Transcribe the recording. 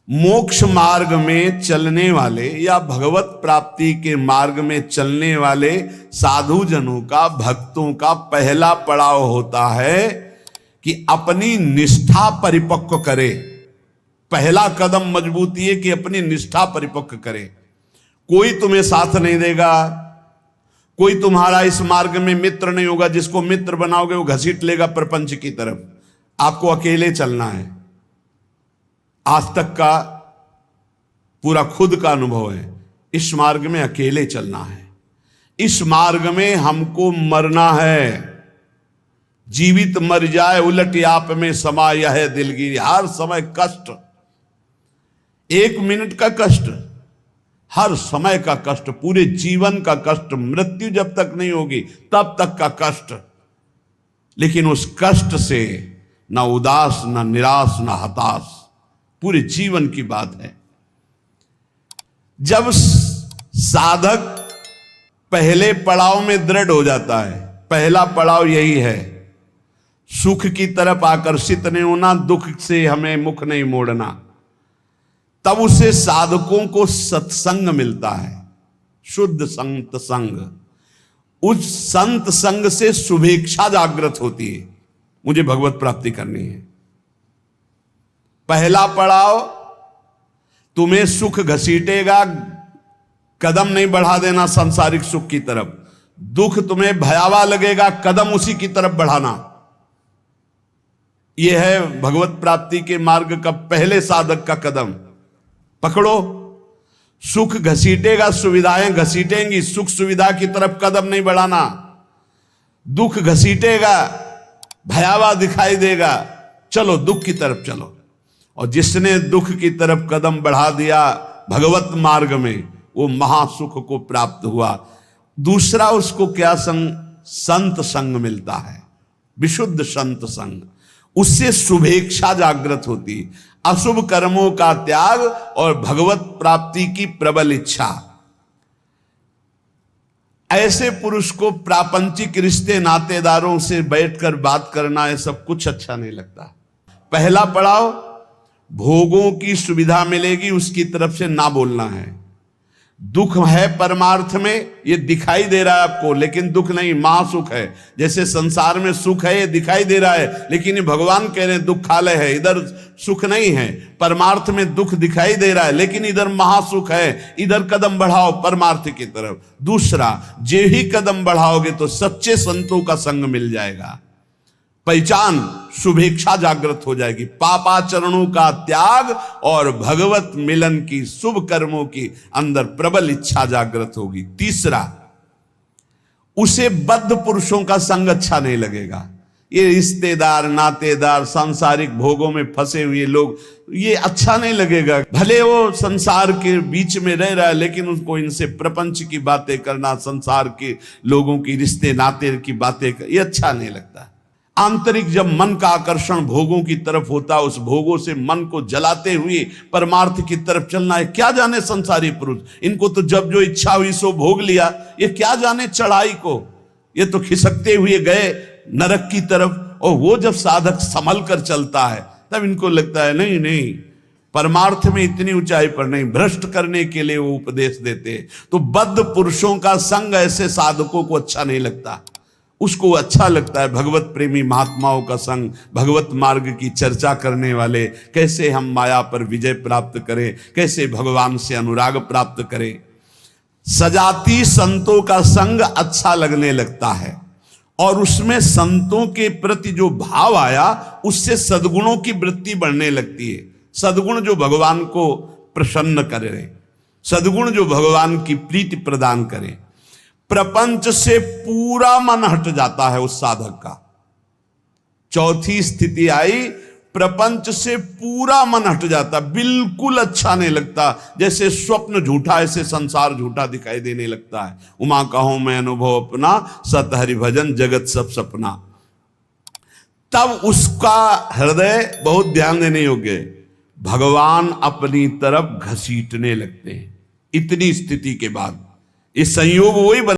मोक्ष मार्ग में चलने वाले या भगवत प्राप्ति के मार्ग में चलने वाले साधु जनों का, भक्तों का पहला पड़ाव होता है कि अपनी निष्ठा परिपक्व करे। पहला कदम मजबूती है कि अपनी निष्ठा परिपक्व करे। कोई तुम्हें साथ नहीं देगा, कोई तुम्हारा इस मार्ग में मित्र नहीं होगा। जिसको मित्र बनाओगे वो घसीट लेगा प्रपंच की तरफ। आपको अकेले चलना है। आज तक का पूरा खुद का अनुभव है, इस मार्ग में अकेले चलना है। इस मार्ग में हमको मरना है। जीवित मर जाए उलट आप में समा यह दिलगिरी। हर समय कष्ट, 1 मिनट का कष्ट, हर समय का कष्ट, पूरे जीवन का कष्ट। मृत्यु जब तक नहीं होगी तब तक का कष्ट। लेकिन उस कष्ट से ना उदास, ना निराश, ना हताश, पूरे जीवन की बात है। जब साधक पहले पड़ाव में दृढ़ हो जाता है, पहला पड़ाव यही है, सुख की तरफ आकर्षित नहीं होना, दुख से हमें मुख नहीं मोड़ना, तब उसे साधकों को सत्संग मिलता है, शुद्ध संत संग। उस संत संग से शुभेच्छा जागृत होती है, मुझे भगवत प्राप्ति करनी है। पहला पड़ाव तुम्हें सुख घसीटेगा, कदम नहीं बढ़ा देना सांसारिक सुख की तरफ। दुख तुम्हें भयावह लगेगा, कदम उसी की तरफ बढ़ाना। यह है भगवत प्राप्ति के मार्ग का पहले साधक का कदम। पकड़ो, सुख घसीटेगा, सुविधाएं घसीटेंगी, सुख सुविधा की तरफ कदम नहीं बढ़ाना। दुख घसीटेगा, भयावह दिखाई देगा, चलो दुख की तरफ चलो। और जिसने दुख की तरफ कदम बढ़ा दिया भगवत मार्ग में, वो महासुख को प्राप्त हुआ। दूसरा उसको क्या संग? संत संग मिलता है, विशुद्ध संत संग। उससे शुभेच्छा जागृत होती, अशुभ कर्मों का त्याग और भगवत प्राप्ति की प्रबल इच्छा। ऐसे पुरुष को प्रापंचिक रिश्ते, नातेदारों से बैठकर बात करना, ये सब कुछ अच्छा नहीं लगता। पहला पड़ाव, भोगों की सुविधा मिलेगी उसकी तरफ से ना बोलना है। दुख है परमार्थ में, ये दिखाई दे रहा है आपको, लेकिन दुख नहीं, महासुख है। जैसे संसार में सुख है, ये दिखाई दे रहा है, लेकिन ये भगवान कह रहे हैं दुखालय है, इधर सुख नहीं है। परमार्थ में दुख दिखाई दे रहा है, लेकिन इधर महासुख है, इधर कदम बढ़ाओ परमार्थ की तरफ। दूसरा, जे ही कदम बढ़ाओगे तो सच्चे संतों का संग मिल जाएगा, पहचान, शुभेच्छा जागृत हो जाएगी। पापाचरणों का त्याग और भगवत मिलन की, शुभ कर्मों की अंदर प्रबल इच्छा जागृत होगी। तीसरा, उसे बद्ध पुरुषों का संग अच्छा नहीं लगेगा। ये रिश्तेदार, नातेदार, सांसारिक भोगों में फंसे हुए लोग, ये अच्छा नहीं लगेगा। भले वो संसार के बीच में रह रहा है, लेकिन उसको इनसे प्रपंच की बातें करना, संसार के लोगों की रिश्ते नाते की बातें, ये अच्छा नहीं लगता। आंतरिक जब मन का आकर्षण भोगों की तरफ होता है, उस भोगों से मन को जलाते हुए परमार्थ की तरफ चलना है। क्या जाने संसारी पुरुष, इनको तो जब जो इच्छा हुई सो भोग लिया, ये क्या जाने चढ़ाई को, ये तो खिसकते हुए गए नरक की तरफ। और वो जब साधक संभल कर चलता है तब इनको लगता है नहीं नहीं, परमार्थ में इतनी ऊंचाई पर नहीं, भ्रष्ट करने के लिए वो उपदेश देते हैं। तो बद्ध पुरुषों का संग ऐसे साधकों को अच्छा नहीं लगता। उसको अच्छा लगता है भगवत प्रेमी महात्माओं का संग, भगवत मार्ग की चर्चा करने वाले, कैसे हम माया पर विजय प्राप्त करें, कैसे भगवान से अनुराग प्राप्त करें। सजाती संतों का संग अच्छा लगने लगता है, और उसमें संतों के प्रति जो भाव आया, उससे सद्गुणों की वृत्ति बढ़ने लगती है। सद्गुण जो भगवान को प्रसन्न करे, सद्गुण जो भगवान की प्रीति प्रदान करे। प्रपंच से पूरा मन हट जाता है उस साधक का। चौथी स्थिति आई, प्रपंच से पूरा मन हट जाता, बिल्कुल अच्छा नहीं लगता। जैसे स्वप्न झूठा, ऐसे संसार झूठा दिखाई देने लगता है। उमा कहूं मैं अनुभव अपना, सत हरि भजन जगत सब सपना। तब उसका हृदय, बहुत ध्यान देने योग्य, भगवान अपनी तरफ घसीटने लगते हैं। इतनी स्थिति के बाद ये संयोग वही